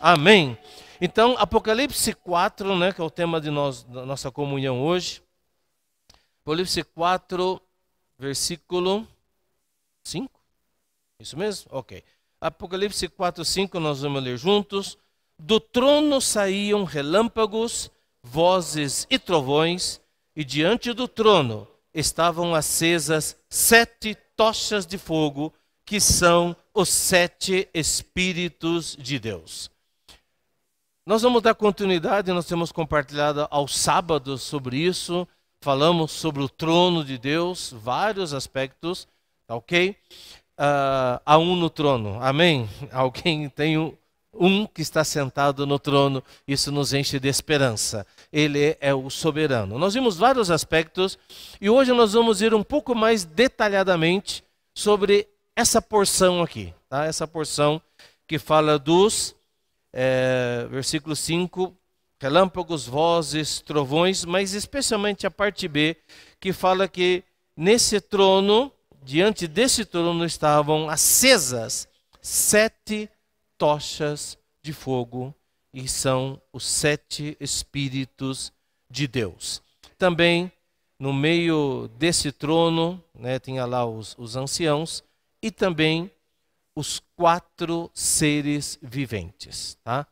Amém. Então, Apocalipse 4, né, que é o tema de da nossa comunhão hoje. Apocalipse 4, versículo 5. Isso mesmo? Ok. Apocalipse 4, 5, nós vamos ler juntos. Do trono saíam relâmpagos, vozes e trovões, e diante do trono estavam acesas 7 tochas de fogo, que são os 7 Espíritos de Deus. Nós vamos dar continuidade, nós temos compartilhado aos sábados sobre isso, falamos sobre o trono de Deus, vários aspectos, tá ok? Há um no trono, amém? Alguém tem um que está sentado no trono, isso nos enche de esperança. Ele é o soberano. Nós vimos vários aspectos e hoje nós vamos ir um pouco mais detalhadamente sobre essa porção aqui, tá? Essa porção que fala dos, versículo 5, relâmpagos, vozes, trovões, mas especialmente a parte B, que fala que nesse trono, diante desse trono estavam acesas 7 tochas de fogo, e são os 7 Espíritos de Deus. Também no meio desse trono, né, tinha lá os anciãos e também os 4 seres viventes, tá?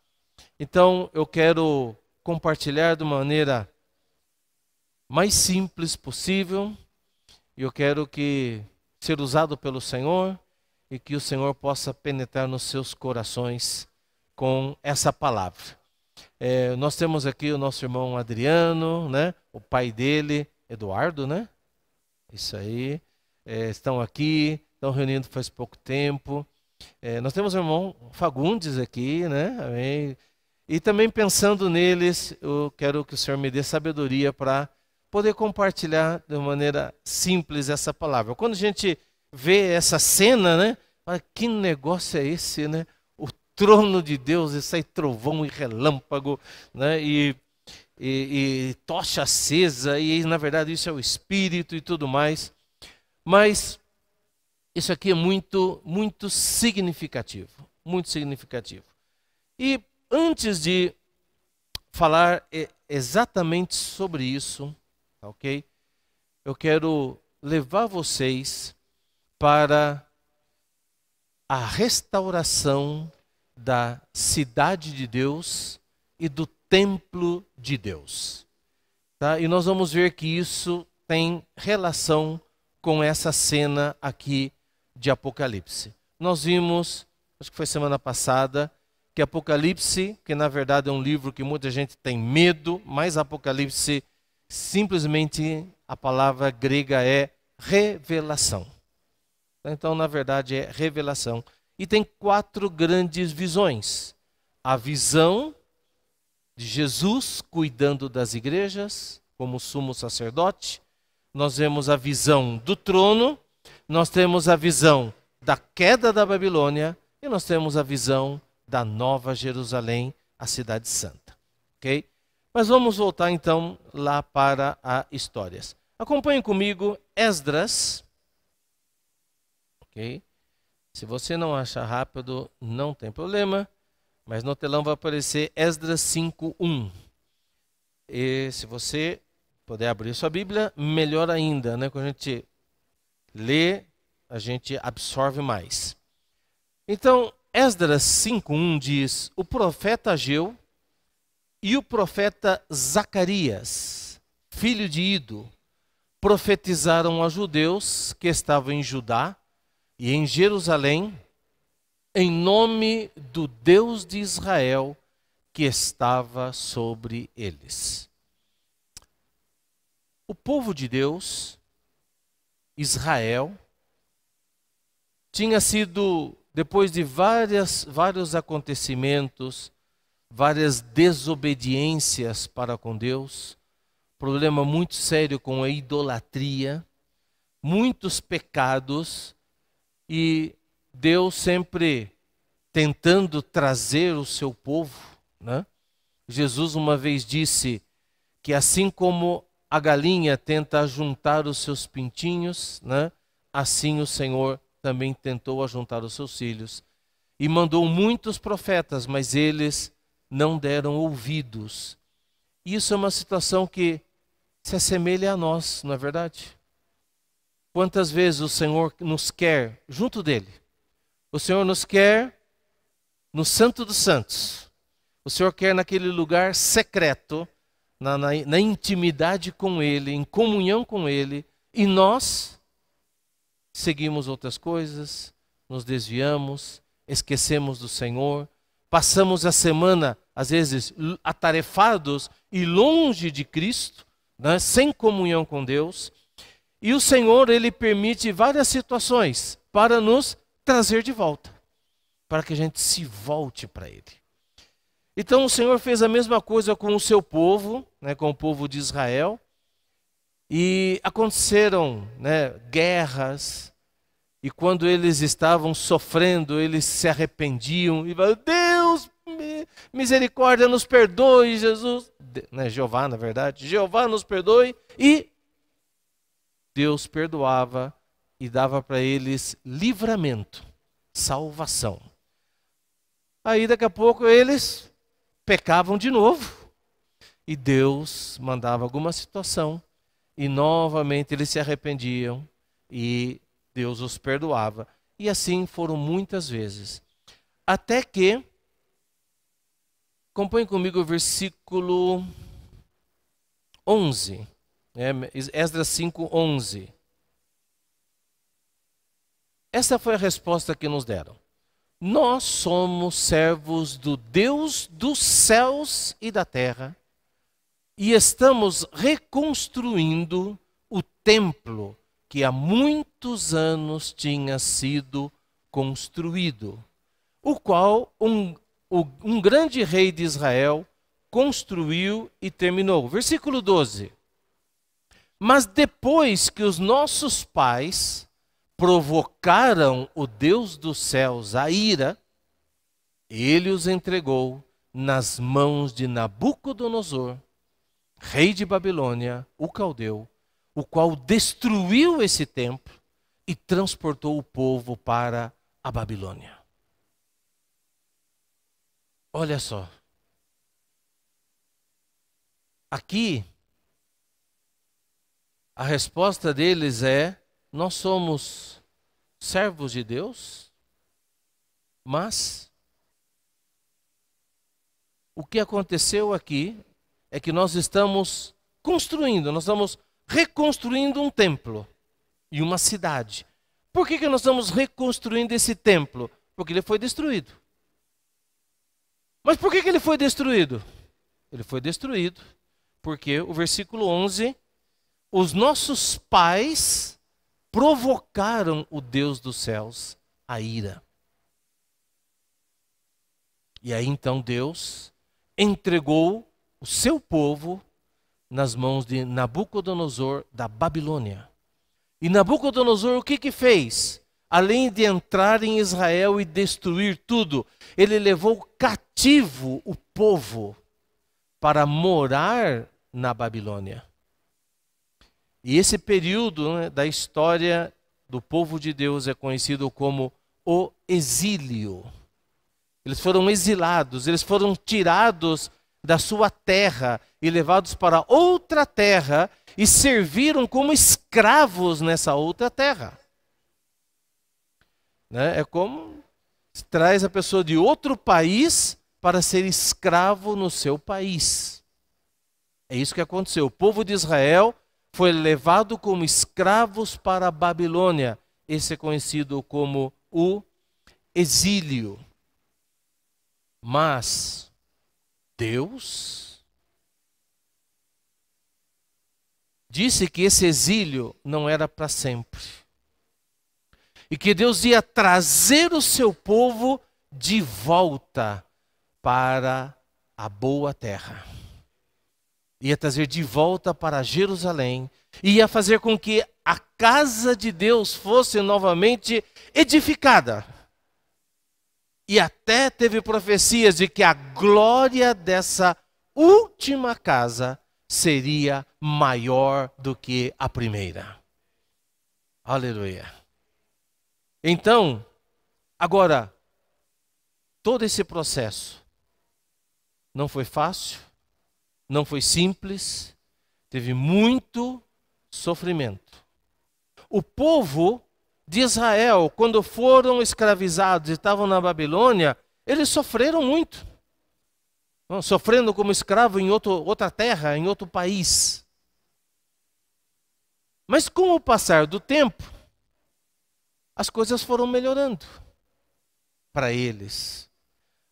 Então eu quero compartilhar de maneira mais simples possível. Eu quero que ser usado pelo Senhor e que o Senhor possa penetrar nos seus corações com essa palavra. Nós temos aqui o nosso irmão Adriano, né? O pai dele, Eduardo, né? Isso aí. Estão aqui, estão reunindo faz pouco tempo. Nós temos o irmão Fagundes aqui, né? Amém. E também pensando neles, eu quero que o Senhor me dê sabedoria para poder compartilhar de maneira simples essa palavra. Quando a gente vê essa cena, né? Que negócio é esse, né? O trono de Deus, e sai trovão e relâmpago, né? E tocha acesa, e na verdade isso é o Espírito e tudo mais. Mas isso aqui é muito, muito significativo, muito significativo. E antes de falar exatamente sobre isso, ok? Eu quero levar vocês para a restauração da cidade de Deus e do templo de Deus. Tá? E nós vamos ver que isso tem relação com essa cena aqui de Apocalipse. Nós vimos, acho que foi semana passada, que Apocalipse, que na verdade é um livro que muita gente tem medo, mas Apocalipse, simplesmente a palavra grega é revelação. Então, na verdade, é revelação. E tem 4 grandes visões. A visão de Jesus cuidando das igrejas, como sumo sacerdote. Nós vemos a visão do trono. Nós temos a visão da queda da Babilônia. E nós temos a visão da Nova Jerusalém, a cidade santa. Ok? Mas vamos voltar então lá para as histórias. Acompanhem comigo Esdras. Ok? Se você não achar rápido, não tem problema. Mas no telão vai aparecer Esdras 5:1. E se você puder abrir sua Bíblia, melhor ainda, né? Quando a gente lê, a gente absorve mais. Então, Esdras 5:1 diz: o profeta Ageu e o profeta Zacarias, filho de Ido, profetizaram aos judeus que estavam em Judá e em Jerusalém, em nome do Deus de Israel que estava sobre eles. O povo de Deus, Israel, tinha sido, depois de vários acontecimentos, várias desobediências para com Deus, problema muito sério com a idolatria, muitos pecados, e Deus sempre tentando trazer o seu povo, né? Jesus uma vez disse que assim como a galinha tenta ajuntar os seus pintinhos, né? Assim o Senhor também tentou ajuntar os seus filhos. e mandou muitos profetas, mas eles não deram ouvidos. Isso é uma situação que se assemelha a nós, não é verdade? Quantas vezes o Senhor nos quer junto dele? O Senhor nos quer no Santo dos Santos. O Senhor quer naquele lugar secreto, na intimidade com Ele, em comunhão com Ele, e nós seguimos outras coisas, nos desviamos, esquecemos do Senhor, passamos a semana, às vezes, atarefados e longe de Cristo, né, sem comunhão com Deus. E o Senhor, Ele permite várias situações para nos trazer de volta, para que a gente se volte para Ele. Então o Senhor fez a mesma coisa com o seu povo, né, com o povo de Israel. E aconteceram, né, guerras. E quando eles estavam sofrendo, eles se arrependiam. E falaram, Deus, misericórdia, nos perdoe, Jesus. Né, Jeová, na verdade. Jeová nos perdoe. E Deus perdoava e dava para eles livramento, salvação. Aí daqui a pouco eles pecavam de novo e Deus mandava alguma situação e novamente eles se arrependiam e Deus os perdoava. E assim foram muitas vezes. Até que, acompanhe comigo o versículo 11, Esdras 5:11. Essa foi a resposta que nos deram. Nós somos servos do Deus dos céus e da terra e estamos reconstruindo o templo que há muitos anos tinha sido construído, o qual um grande rei de Israel construiu e terminou. Versículo 12. Mas depois que os nossos pais provocaram o Deus dos céus à ira, ele os entregou nas mãos de Nabucodonosor, rei de Babilônia, o caldeu, o qual destruiu esse templo e transportou o povo para a Babilônia. Olha só. Aqui, a resposta deles é: nós somos servos de Deus, mas o que aconteceu aqui é que nós estamos reconstruindo um templo e uma cidade. Por que nós estamos reconstruindo esse templo? Porque ele foi destruído. Mas por que ele foi destruído? Ele foi destruído porque, o versículo 11, os nossos pais provocaram o Deus dos céus à ira. E aí então Deus entregou o seu povo nas mãos de Nabucodonosor da Babilônia. E Nabucodonosor o que fez? Além de entrar em Israel e destruir tudo, ele levou cativo o povo para morar na Babilônia. E esse período, né, da história do povo de Deus é conhecido como o exílio. Eles foram exilados, eles foram tirados da sua terra e levados para outra terra e serviram como escravos nessa outra terra. Né? É como se traz a pessoa de outro país para ser escravo no seu país. É isso que aconteceu. O povo de Israel foi levado como escravos para a Babilônia. Esse é conhecido como o exílio. Mas Deus disse que esse exílio não era para sempre. E que Deus ia trazer o seu povo de volta para a boa terra. Ia trazer de volta para Jerusalém. Ia fazer com que a casa de Deus fosse novamente edificada. E até teve profecias de que a glória dessa última casa seria maior do que a primeira. Aleluia. Então, agora, todo esse processo não foi fácil, não foi simples, teve muito sofrimento. O povo de Israel, quando foram escravizados e estavam na Babilônia, eles sofreram muito. Sofrendo como escravo em outra terra, em outro país. Mas com o passar do tempo, as coisas foram melhorando para eles.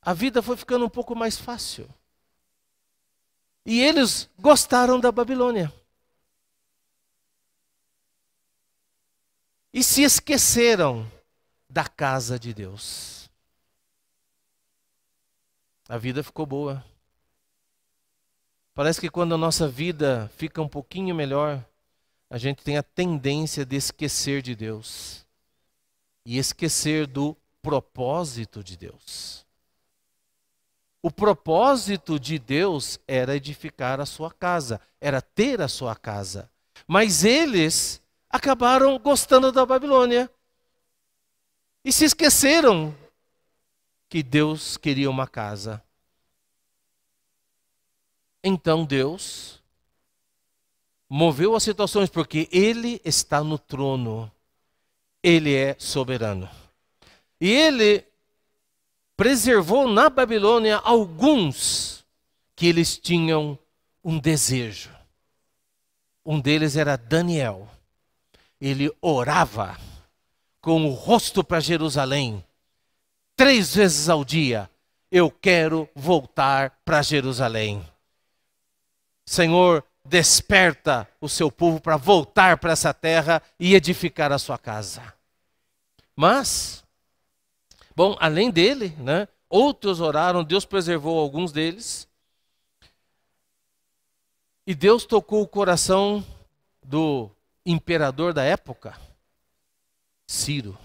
A vida foi ficando um pouco mais fácil. E eles gostaram da Babilônia. E se esqueceram da casa de Deus. A vida ficou boa. Parece que quando a nossa vida fica um pouquinho melhor, a gente tem a tendência de esquecer de Deus. E esquecer do propósito de Deus. O propósito de Deus era edificar a sua casa, era ter a sua casa. Mas eles acabaram gostando da Babilônia. E se esqueceram que Deus queria uma casa. Então Deus moveu as situações, porque Ele está no trono. Ele é soberano. E Ele preservou na Babilônia alguns que eles tinham um desejo. Um deles era Daniel. Ele orava com o rosto para Jerusalém. 3 vezes ao dia. Eu quero voltar para Jerusalém. Senhor, desperta o seu povo para voltar para essa terra e edificar a sua casa. Mas, bom, além dele, né, outros oraram, Deus preservou alguns deles. E Deus tocou o coração do imperador da época, Ciro.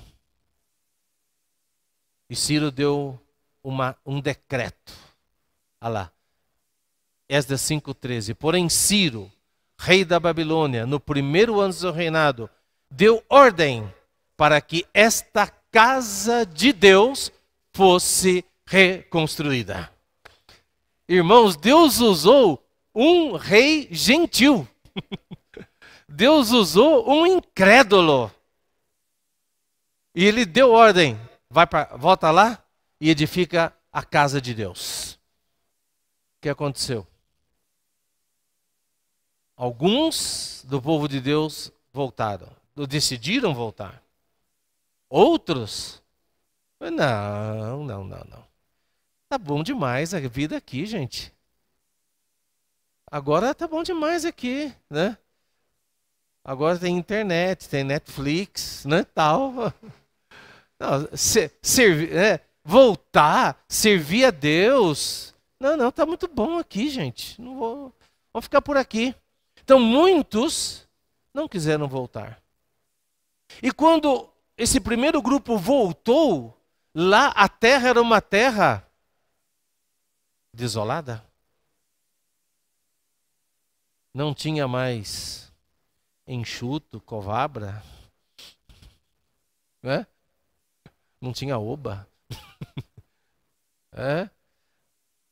E Ciro deu um decreto. Olha lá. Esdras 5,13. Porém Ciro, rei da Babilônia, no 1º ano do seu reinado, deu ordem para que esta casa de Deus fosse reconstruída. Irmãos, Deus usou um rei gentil. Deus usou um incrédulo. E ele deu ordem. Volta lá e edifica a casa de Deus. O que aconteceu? Alguns do povo de Deus voltaram. Decidiram voltar. Outros, não. Tá bom demais a vida aqui, gente. Agora tá bom demais aqui, né? Agora tem internet, tem Netflix, né, tal. Não, voltar, servir a Deus. Não, tá muito bom aqui, gente. Não vou, vamos ficar por aqui. Então muitos não quiseram voltar. E quando esse primeiro grupo voltou, lá a terra era uma terra desolada. Não tinha mais enxuto, covabra, né? Não tinha oba,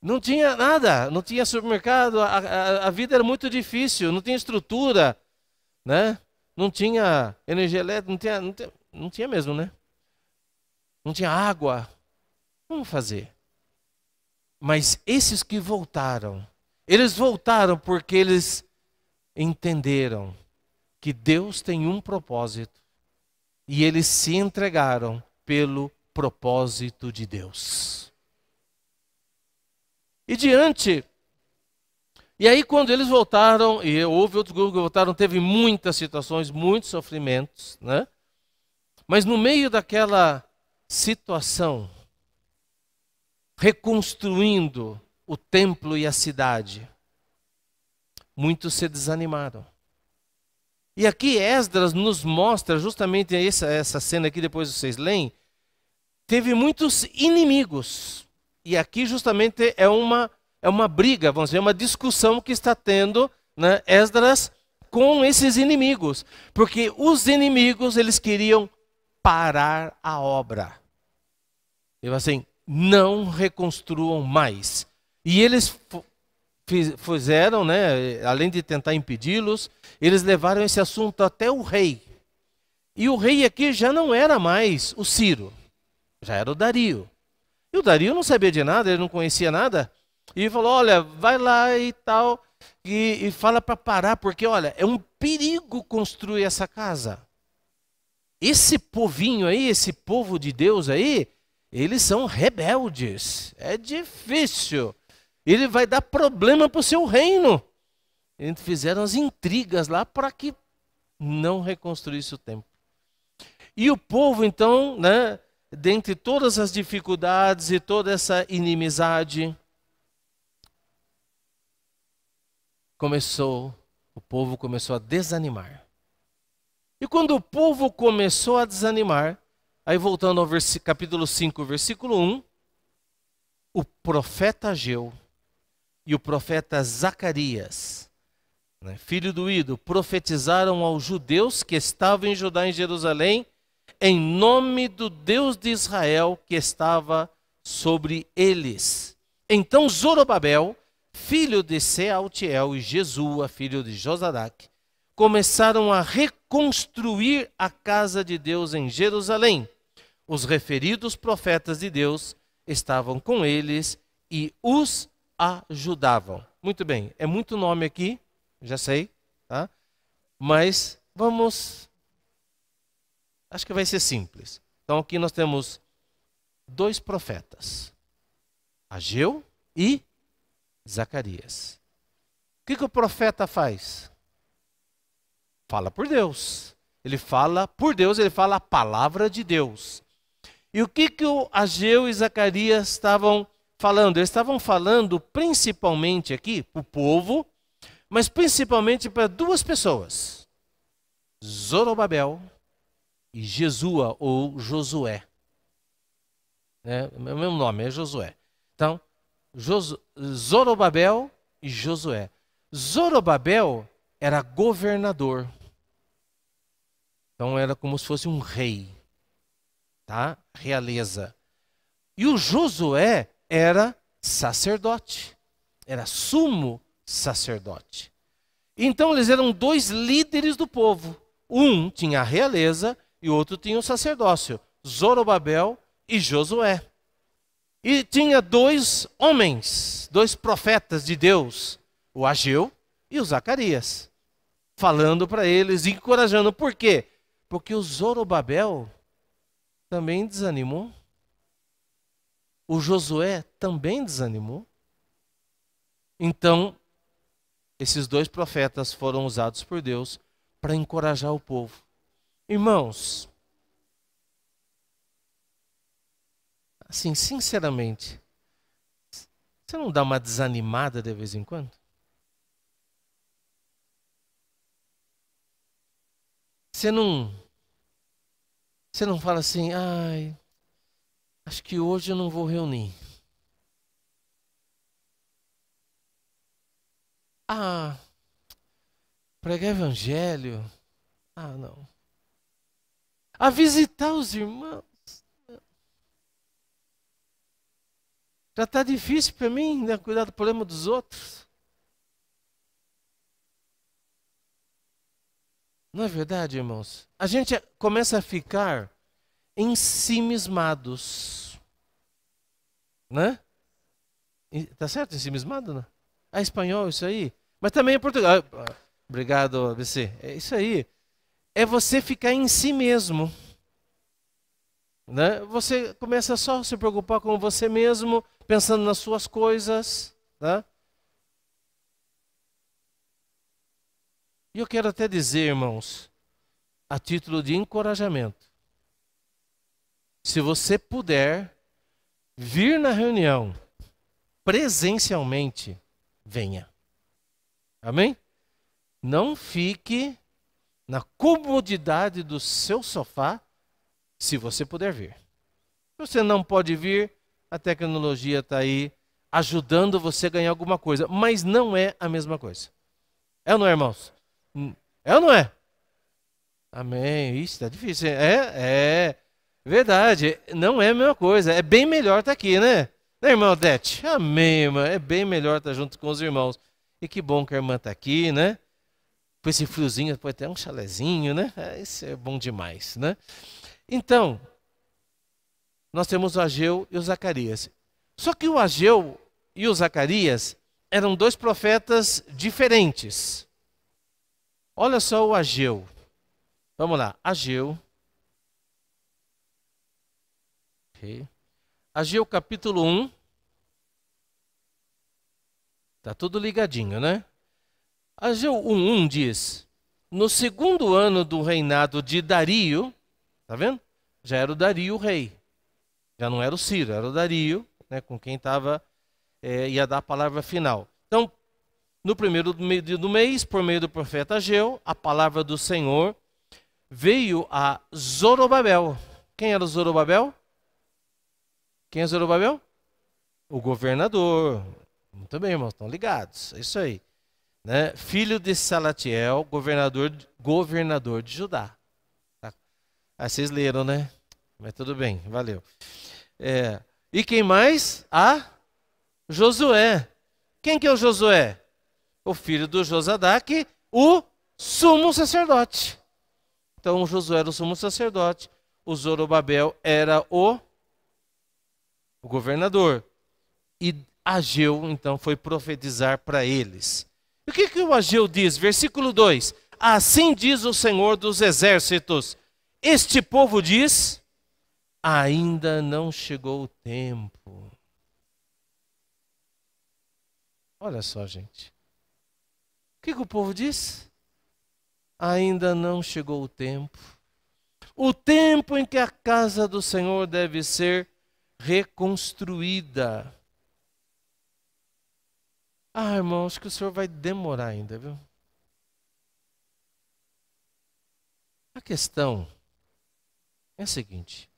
não tinha nada, não tinha supermercado, a vida era muito difícil, não tinha estrutura, né? Não tinha energia elétrica, não tinha mesmo, né? Não tinha água. Como fazer? Mas esses que voltaram, eles voltaram porque eles entenderam que Deus tem um propósito e eles se entregaram pelo propósito de Deus. E aí quando eles voltaram, e houve outros grupos que voltaram, teve muitas situações, muitos sofrimentos, né? Mas no meio daquela situação, reconstruindo o templo e a cidade, muitos se desanimaram. E aqui Esdras nos mostra justamente essa cena aqui, depois vocês leem, teve muitos inimigos. E aqui justamente é uma briga, vamos dizer, uma discussão que está tendo, né, Esdras com esses inimigos. Porque os inimigos, eles queriam parar a obra. Ele assim, não reconstruam mais. E eles fizeram, né, além de tentar impedi-los, eles levaram esse assunto até o rei. E o rei aqui já não era mais o Ciro, já era o Dario. E o Dario não sabia de nada, ele não conhecia nada. E falou, olha, vai lá e tal, e fala para parar, porque olha, é um perigo construir essa casa. Esse povinho aí, esse povo de Deus aí, eles são rebeldes. É difícil. Ele vai dar problema para o seu reino. Eles fizeram as intrigas lá para que não reconstruísse o templo. E o povo, então, né, dentre todas as dificuldades e toda essa inimizade, o povo começou a desanimar. E quando o povo começou a desanimar, aí voltando ao capítulo 5, versículo 1, o profeta Ageu e o profeta Zacarias, né, filho do Ido, profetizaram aos judeus que estavam em Judá e em Jerusalém, em nome do Deus de Israel que estava sobre eles. Então Zorobabel, filho de Sealtiel, e Jesua, filho de Josadac, começaram a reconstruir a casa de Deus em Jerusalém. Os referidos profetas de Deus estavam com eles e os ajudavam. Muito bem, é muito nome aqui, já sei, tá? Mas acho que vai ser simples. Então aqui nós temos dois profetas, Ageu e Zacarias. O que o profeta faz? Fala por Deus. Ele fala por Deus, ele fala a palavra de Deus. E o que o Ageu e Zacarias estavam falando? Eles estavam falando principalmente aqui para o povo, mas principalmente para duas pessoas. Zorobabel e Jesua ou Josué. É o mesmo nome, é Josué. Então, Zorobabel e Josué. Zorobabel era governador. Então era como se fosse um rei, tá? Realeza. E o Josué era sacerdote, era sumo sacerdote. Então eles eram dois líderes do povo. Um tinha a realeza e o outro tinha o sacerdócio, Zorobabel e Josué. E tinha dois homens, dois profetas de Deus, o Ageu e o Zacarias, falando para eles, encorajando. Por quê? Porque o Zorobabel também desanimou. O Josué também desanimou. Então, esses dois profetas foram usados por Deus para encorajar o povo. Irmãos, assim, sinceramente, você não dá uma desanimada de vez em quando? Você não fala assim, ai, acho que hoje eu não vou reunir. Ah, pregar evangelho. Ah, não. A visitar os irmãos. Já está difícil para mim, né, cuidar do problema dos outros. Não é verdade, irmãos? A gente começa a ficar ensimismados. Né? Tá certo? Ensimismado, né? É espanhol isso aí? Mas também é português. Obrigado, ABC. É isso aí. É você ficar em si mesmo. Né? Você começa só a se preocupar com você mesmo, pensando nas suas coisas. Né? E eu quero até dizer, irmãos, a título de encorajamento, se você puder vir na reunião presencialmente, venha. Amém? Não fique na comodidade do seu sofá, se você puder vir. Se você não pode vir, a tecnologia está aí ajudando você a ganhar alguma coisa, mas não é a mesma coisa. É ou não é, irmãos? É ou não é? Amém. Isso está difícil. É. Verdade, não é a mesma coisa. É bem melhor estar aqui, né? Né, irmã Odete? Amém, irmã. É bem melhor estar junto com os irmãos. E que bom que a irmã está aqui, né? Com esse friozinho, pode ter um chalezinho, né? Isso é bom demais, né? Então, nós temos o Ageu e o Zacarias. Só que o Ageu e o Zacarias eram dois profetas diferentes. Olha só o Ageu. Vamos lá, Ageu. Okay. Ageu capítulo 1. Tá tudo ligadinho, né? Ageu 1:1 diz: no segundo ano do reinado de Dario, tá vendo? Já era o Dario o rei. Já não era o Ciro, era o Dario, né, com quem ia dar a palavra final. Então, no primeiro do mês, por meio do profeta Ageu, a palavra do Senhor veio a Zorobabel. Quem era o Zorobabel? Quem é Zorobabel? O governador. Muito bem, irmãos, estão ligados. É isso aí. Né? Filho de Salatiel, governador de Judá. Tá? Ah, vocês leram, né? Mas tudo bem, valeu. E quem mais? Josué. Quem que é o Josué? O filho do Josadaque, o sumo sacerdote. Então, o Josué era o sumo sacerdote. O Zorobabel era o governador. E Ageu, então, foi profetizar para eles. E o que o Ageu diz? Versículo 2. Assim diz o Senhor dos exércitos. Este povo diz, ainda não chegou o tempo. Olha só, gente. O que o povo diz? Ainda não chegou o tempo. O tempo em que a casa do Senhor deve ser reconstruída. Ah, irmão, acho que o Senhor vai demorar ainda, viu? A questão é a seguinte.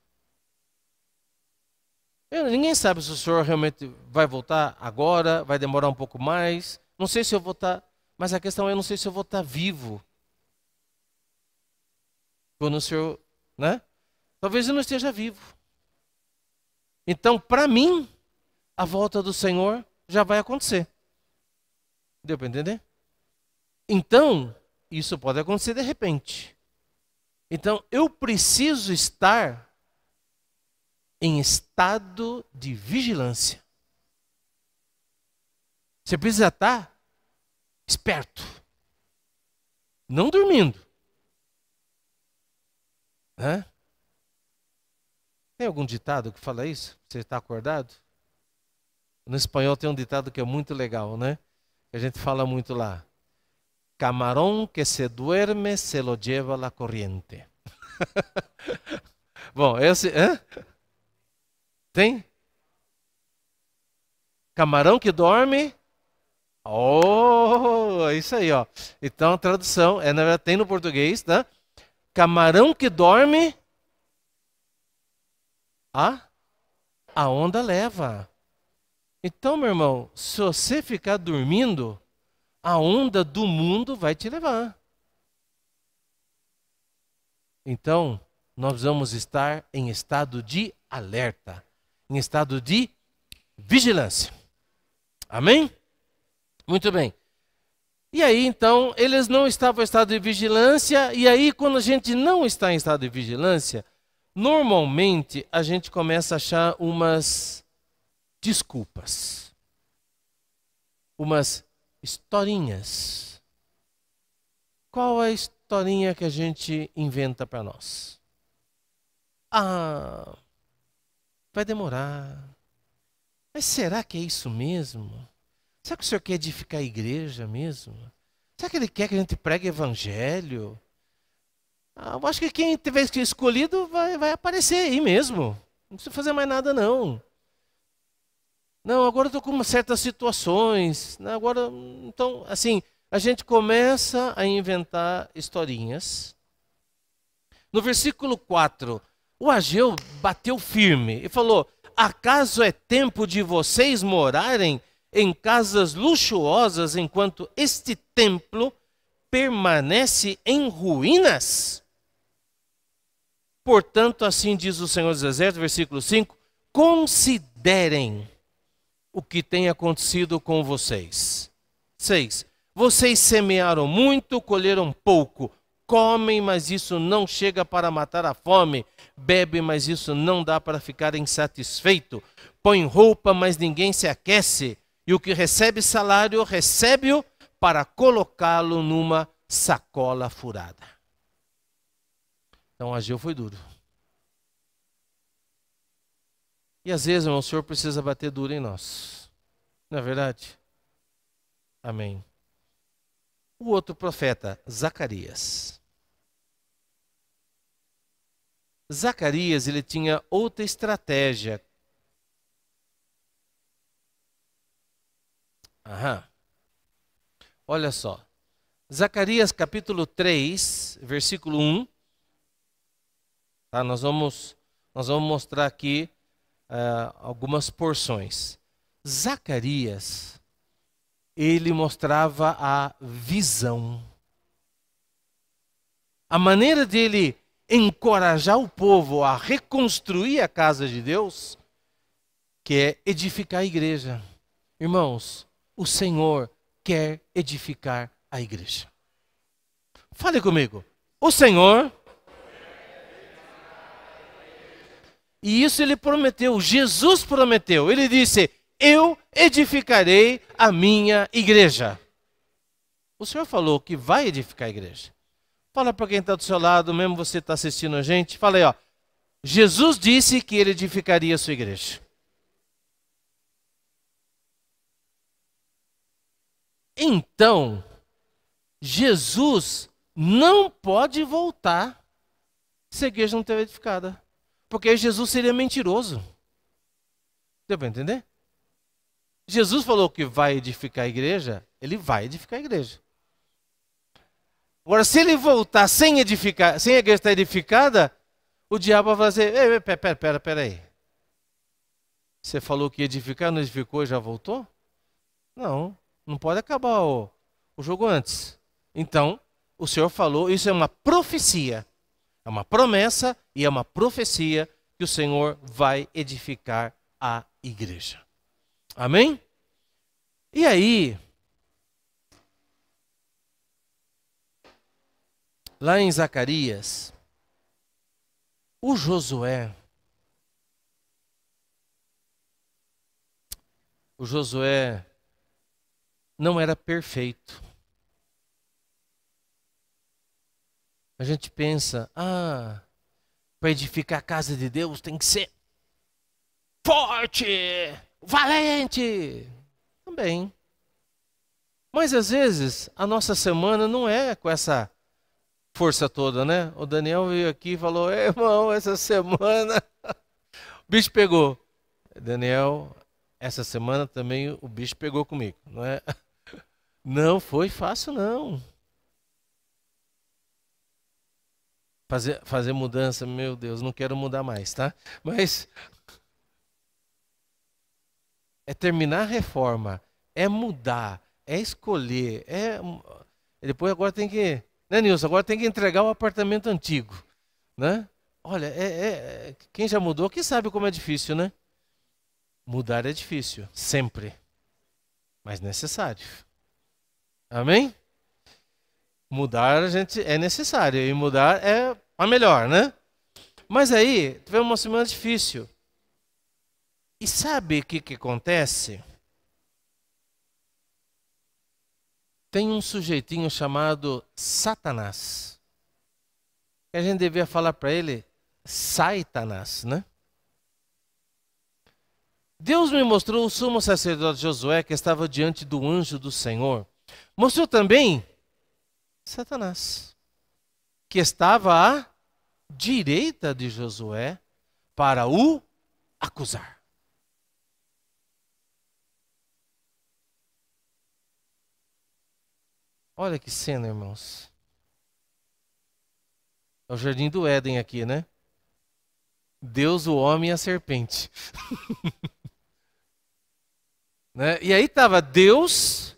Ninguém sabe se o Senhor realmente vai voltar agora, vai demorar um pouco mais. Não sei se eu vou estar, mas a questão é, eu não sei se eu vou estar vivo quando o Senhor, né? Talvez eu não esteja vivo. Então, para mim, a volta do Senhor já vai acontecer. Deu para entender? Então, isso pode acontecer de repente. Então, eu preciso estar em estado de vigilância. Você precisa estar esperto. Não dormindo. Hã? Tem algum ditado que fala isso? Você está acordado? No espanhol tem um ditado que é muito legal, né? A gente fala muito lá. Camarón que se duerme se lo lleva la corriente. Bom, esse... Tem? Camarão que dorme... Oh, é isso aí, ó. Então a tradução, na verdade tem no português, né? Camarão que dorme... A onda leva. Então, meu irmão, se você ficar dormindo, a onda do mundo vai te levar. Então, nós vamos estar em estado de alerta, em estado de vigilância. Amém? Muito bem. E aí, então, eles não estavam em estado de vigilância, e aí, quando a gente não está em estado de vigilância, normalmente a gente começa a achar umas desculpas, umas historinhas. Qual é a historinha que a gente inventa para nós? Vai demorar. Mas será que é isso mesmo? Será que o Senhor quer edificar a igreja mesmo? Será que Ele quer que a gente pregue evangelho? Eu acho que quem tiver escolhido vai aparecer aí mesmo. Não precisa fazer mais nada, não. Não, agora eu estou com certas situações. Agora, então, assim, a gente começa a inventar historinhas. No versículo 4, o Ageu bateu firme e falou: acaso é tempo de vocês morarem em casas luxuosas enquanto este templo permanece em ruínas? Portanto, assim diz o Senhor dos Exércitos, versículo 5, considerem o que tem acontecido com vocês. 6. Vocês semearam muito, colheram pouco. Comem, mas isso não chega para matar a fome. Bebem, mas isso não dá para ficar insatisfeito. Põe roupa, mas ninguém se aquece. E o que recebe salário, recebe-o para colocá-lo numa sacola furada. Então, Ageu foi duro. E às vezes, irmão, o Senhor precisa bater duro em nós. Não é verdade? Amém. O outro profeta, Zacarias. Zacarias, ele tinha outra estratégia. Olha só. Zacarias capítulo 3, versículo 1. Tá, nós vamos mostrar aqui algumas porções. Zacarias, ele mostrava a visão. A maneira dele encorajar o povo a reconstruir a casa de Deus, que é edificar a igreja. Irmãos, o Senhor quer edificar a igreja. Fale comigo. O Senhor... E isso ele prometeu, Jesus prometeu. Ele disse, eu edificarei a minha igreja. O Senhor falou que vai edificar a igreja. Fala para quem está do seu lado, mesmo você está assistindo a gente. Fala aí, ó. Jesus disse que ele edificaria a sua igreja. Então, Jesus não pode voltar se a igreja não estiver edificada. Porque Jesus seria mentiroso. Deu para entender? Jesus falou que vai edificar a igreja, ele vai edificar a igreja. Agora, se ele voltar sem edificar, sem a igreja estar edificada, o diabo vai fazer, pera aí. Você falou que ia edificar, não edificou e já voltou? Não pode acabar o jogo antes. Então, o Senhor falou, isso é uma profecia. É uma promessa e é uma profecia que o Senhor vai edificar a igreja. Amém? E aí, lá em Zacarias, o Josué não era perfeito. A gente pensa, para edificar a casa de Deus tem que ser forte, valente. Também. Mas às vezes a nossa semana não é com essa força toda, né? O Daniel veio aqui e falou, irmão, essa semana o bicho pegou. Daniel, essa semana também o bicho pegou comigo, não é? Não foi fácil, não. Fazer mudança, meu Deus, não quero mudar mais, tá? Mas é terminar a reforma, é mudar, é escolher, depois agora tem que, né, Nilson? Agora tem que entregar o apartamento antigo, né? Olha, quem já mudou, que sabe como é difícil, né? Mudar é difícil, sempre, mas necessário. Amém? Mudar é necessário e mudar é a melhor, né? Mas aí, tivemos uma semana difícil. E sabe o que acontece? Tem um sujeitinho chamado Satanás. Que a gente devia falar para ele, Satanás, né? Deus me mostrou o sumo sacerdote Josué que estava diante do anjo do Senhor. Mostrou também Satanás, que estava à direita de Josué para o acusar. Olha que cena, irmãos. É o jardim do Éden aqui, né? Deus, o homem e a serpente. Né? E aí estava Deus,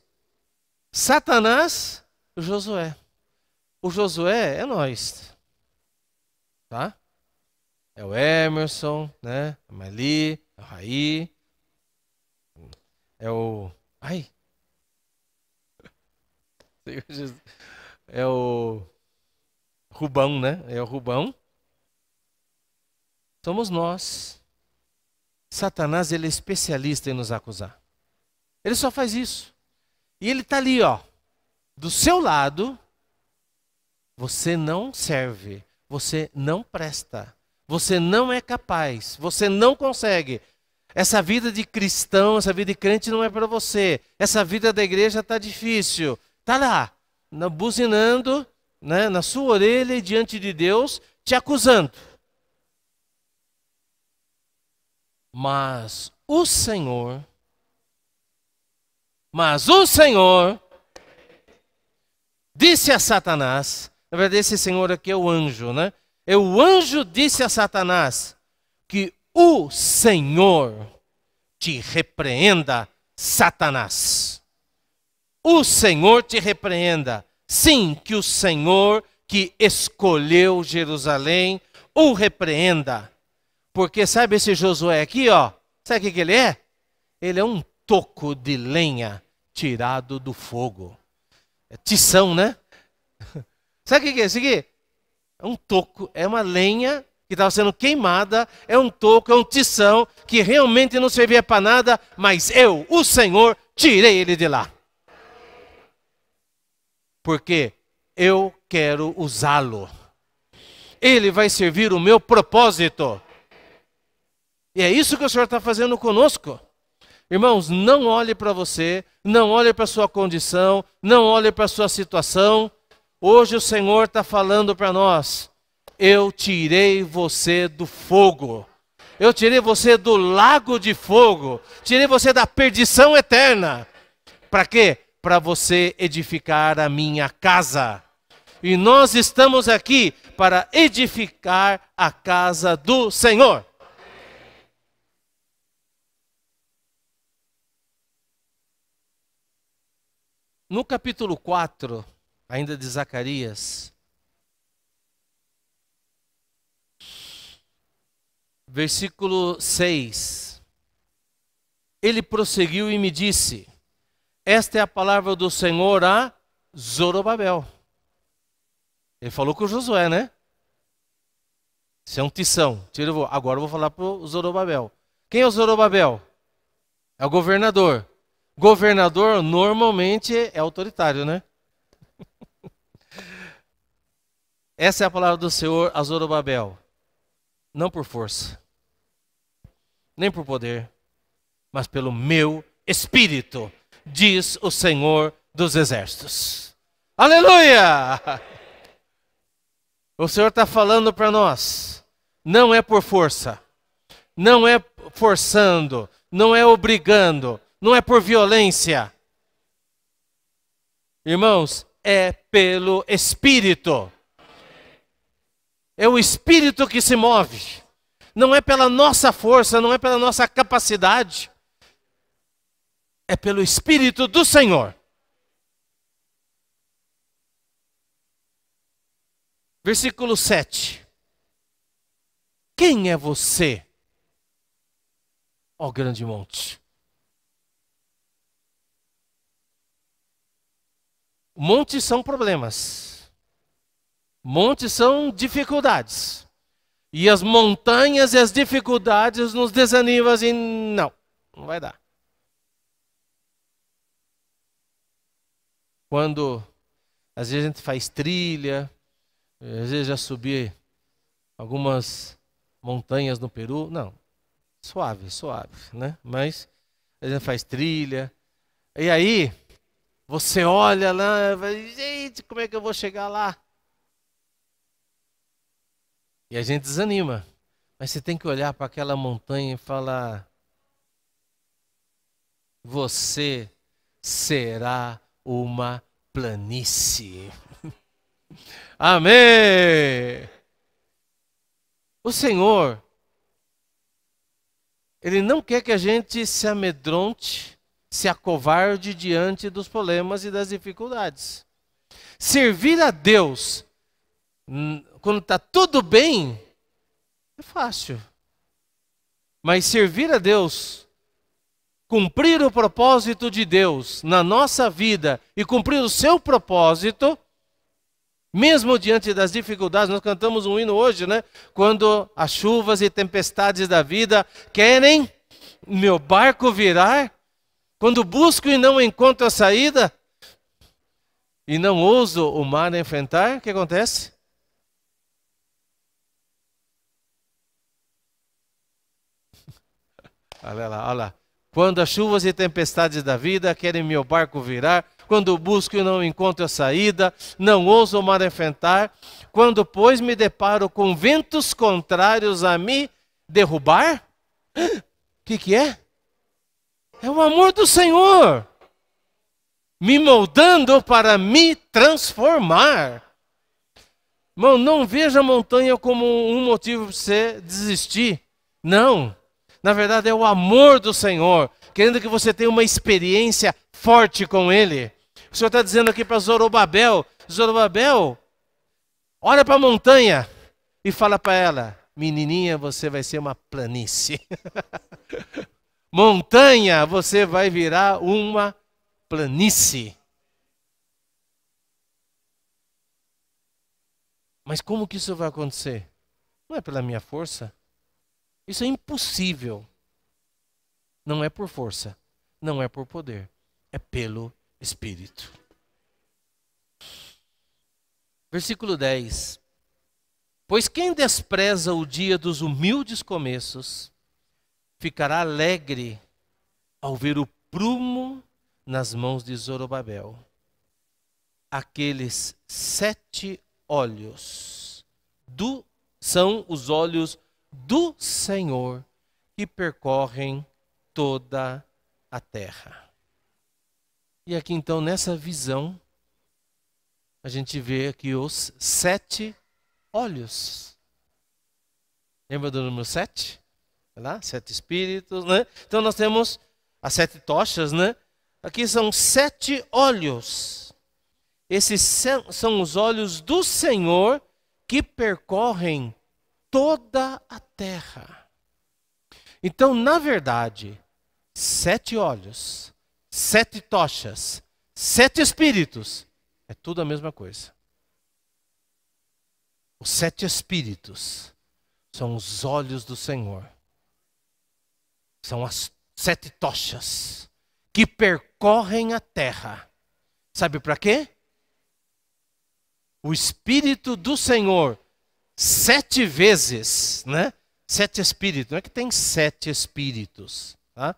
Satanás, Josué. O Josué é nós, tá? É o Emerson, né? A Mali, a Raí. É o... Ai! É o Rubão, né? É o Rubão. Somos nós. Satanás, ele é especialista em nos acusar. Ele só faz isso. E ele está ali, ó, do seu lado. Você não serve, você não presta, você não é capaz, você não consegue. Essa vida de cristão, essa vida de crente não é para você. Essa vida da igreja está difícil. Está lá, buzinando, né, na sua orelha e diante de Deus, te acusando. Mas o Senhor disse a Satanás, na verdade esse Senhor aqui é o anjo, né? O anjo disse a Satanás que o Senhor te repreenda, Satanás. O Senhor te repreenda. Sim, que o Senhor que escolheu Jerusalém o repreenda. Porque sabe esse Josué aqui, ó? Sabe o que ele é? Ele é um toco de lenha tirado do fogo. É tição, né? Sabe o que é isso aqui? É um toco, é uma lenha que estava sendo queimada, é um toco, é um tição que realmente não servia para nada, mas eu, o Senhor, tirei ele de lá. Porque eu quero usá-lo. Ele vai servir o meu propósito. E é isso que o Senhor está fazendo conosco. Irmãos, não olhe para você, não olhe para a sua condição, não olhe para a sua situação. Hoje o Senhor está falando para nós, eu tirei você do fogo, eu tirei você do lago de fogo, tirei você da perdição eterna. Para quê? Para você edificar a minha casa. E nós estamos aqui para edificar a casa do Senhor. No capítulo 4, ainda de Zacarias, versículo 6, ele prosseguiu e me disse, esta é a palavra do Senhor a Zorobabel. Ele falou com Josué, né? Isso é um tição. Agora eu vou falar para o Zorobabel. Quem é o Zorobabel? É o governador. Governador normalmente é autoritário, né? Essa é a palavra do Senhor a Zorobabel. Não por força, nem por poder, mas pelo meu Espírito, diz o Senhor dos Exércitos. Aleluia! O Senhor está falando para nós, não é por força, não é forçando, não é obrigando, não é por violência. Irmãos, é pelo Espírito. É o Espírito que se move. Não é pela nossa força, não é pela nossa capacidade. É pelo Espírito do Senhor. Versículo 7. Quem é você, ó grande monte? Montes são problemas. Montes são dificuldades. E as montanhas e as dificuldades nos desanimam assim, não vai dar. Quando às vezes a gente faz trilha, às vezes já subi algumas montanhas no Peru, não, suave, né? Mas a gente faz trilha, e aí você olha lá e fala, gente, como é que eu vou chegar lá? E a gente desanima. Mas você tem que olhar para aquela montanha e falar, você será uma planície. Amém! O Senhor, Ele não quer que a gente se amedronte, se acovarde diante dos problemas e das dificuldades. Servir a Deus, quando está tudo bem, É fácil. Mas servir a Deus, cumprir o propósito de Deus na nossa vida e cumprir o seu propósito, mesmo diante das dificuldades, nós cantamos um hino hoje, né? Quando as chuvas e tempestades da vida querem meu barco virar, quando busco e não encontro a saída, e não ouso o mar enfrentar, o que acontece? Olha lá, olha lá. Quando as chuvas e tempestades da vida querem meu barco virar, quando busco e não encontro a saída, não ouso o mar enfrentar, quando, pois, me deparo com ventos contrários a me derrubar, o que é? É o amor do Senhor, me moldando para me transformar. Irmão, não veja a montanha como um motivo para você desistir. Não. Na verdade, é o amor do Senhor, querendo que você tenha uma experiência forte com Ele. O Senhor está dizendo aqui para Zorobabel, Zorobabel, olha para a montanha e fala para ela, menininha, você vai ser uma planície. Montanha, você vai virar uma planície. Mas como que isso vai acontecer? Não é pela minha força. Isso é impossível. Não é por força, não é por poder, é pelo Espírito. Versículo 10. Pois quem despreza o dia dos humildes começos, ficará alegre ao ver o prumo nas mãos de Zorobabel. Aqueles 7 olhos são os olhos do Senhor que percorrem toda a terra. E aqui então nessa visão a gente vê aqui os 7 olhos. Lembra do número 7? Lá, 7 espíritos, né? Então nós temos as 7 tochas, né? Aqui são 7 olhos. Esses são os olhos do Senhor que percorrem toda a terra. Então, na verdade, 7 olhos, 7 tochas, 7 espíritos, é tudo a mesma coisa. Os 7 espíritos são os olhos do Senhor. São as 7 tochas que percorrem a terra. Sabe para quê? O Espírito do Senhor 7 vezes, né? 7 espíritos. Não é que tem 7 espíritos, tá?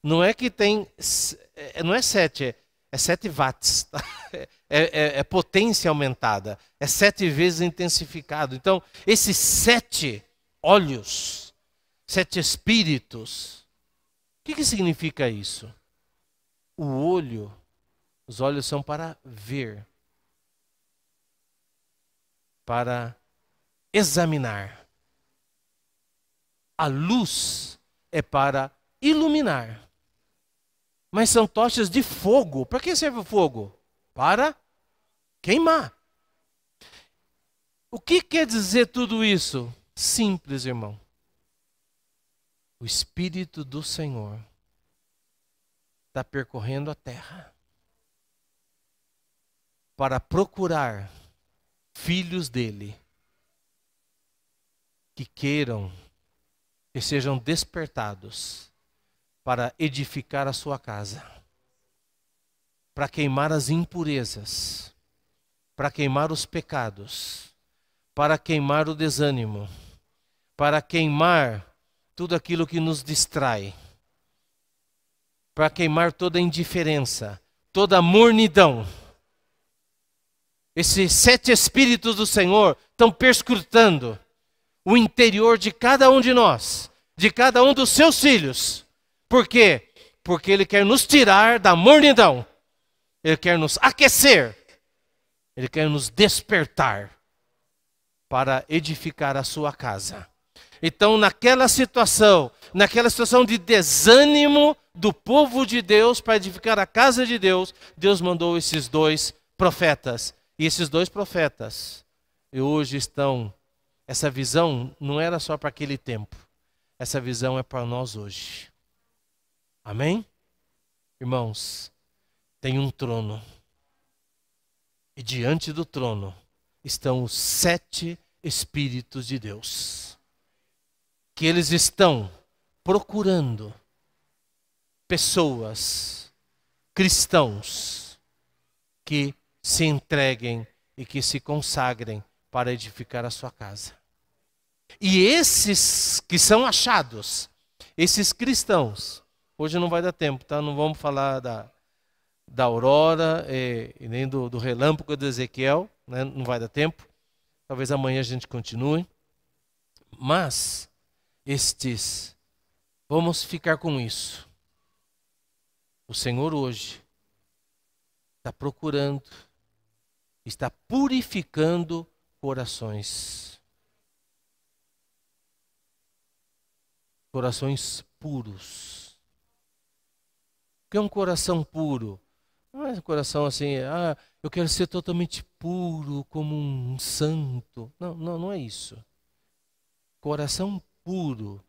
Não é que tem, não é 7, é 7 watts, tá? É potência aumentada, é 7 vezes intensificado. Então, esses 7 olhos, 7 espíritos, o que significa isso? O olho, os olhos são para ver, para examinar. A luz é para iluminar. Mas são tochas de fogo. Para que serve o fogo? Para queimar. O que quer dizer tudo isso? Simples, irmão. O Espírito do Senhor está percorrendo a terra para procurar filhos dele que queiram, que sejam despertados para edificar a sua casa, para queimar as impurezas, para queimar os pecados, para queimar o desânimo, para queimar tudo aquilo que nos distrai, para queimar toda a indiferença, toda a mornidão. Esses 7 espíritos do Senhor estão perscrutando o interior de cada um de nós, de cada um dos seus filhos. Por quê? Porque Ele quer nos tirar da mornidão. Ele quer nos aquecer. Ele quer nos despertar para edificar a sua casa. Então, naquela situação de desânimo do povo de Deus para edificar a casa de Deus, Deus mandou esses 2 profetas. E esses 2 profetas hoje estão essa visão não era só para aquele tempo. Essa visão é para nós hoje. Amém? Irmãos, tem um trono. E diante do trono estão os 7 Espíritos de Deus. Que eles estão procurando pessoas, cristãos, que se entreguem e que se consagrem para edificar a sua casa. E esses que são achados, esses cristãos, hoje não vai dar tempo, tá? Não vamos falar da aurora e nem do relâmpago de Ezequiel, né? Não vai dar tempo. Talvez amanhã a gente continue. Mas vamos ficar com isso. O Senhor hoje está procurando, está purificando corações. Corações puros. O que é um coração puro? Não é um coração assim, eu quero ser totalmente puro como um santo. Não é isso. Coração puro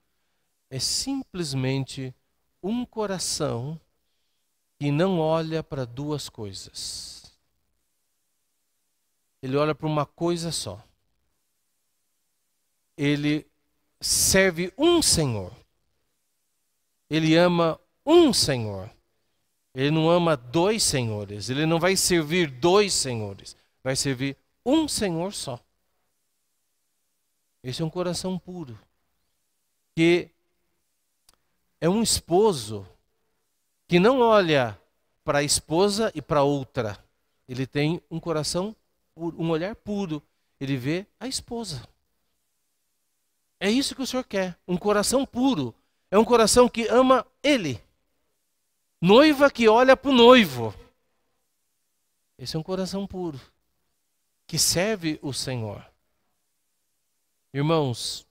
é simplesmente um coração que não olha para 2 coisas. Ele olha para uma coisa só. Ele serve um Senhor. Ele ama um Senhor. Ele não ama 2 senhores. Ele não vai servir 2 senhores. Vai servir um Senhor só. Esse é um coração puro. Que é um esposo que não olha para a esposa e para outra. Ele tem um coração puro, um olhar puro. Ele vê a esposa. É isso que o Senhor quer. Um coração puro. É um coração que ama Ele. Noiva que olha para o noivo. Esse é um coração puro. Que serve o Senhor. Irmãos,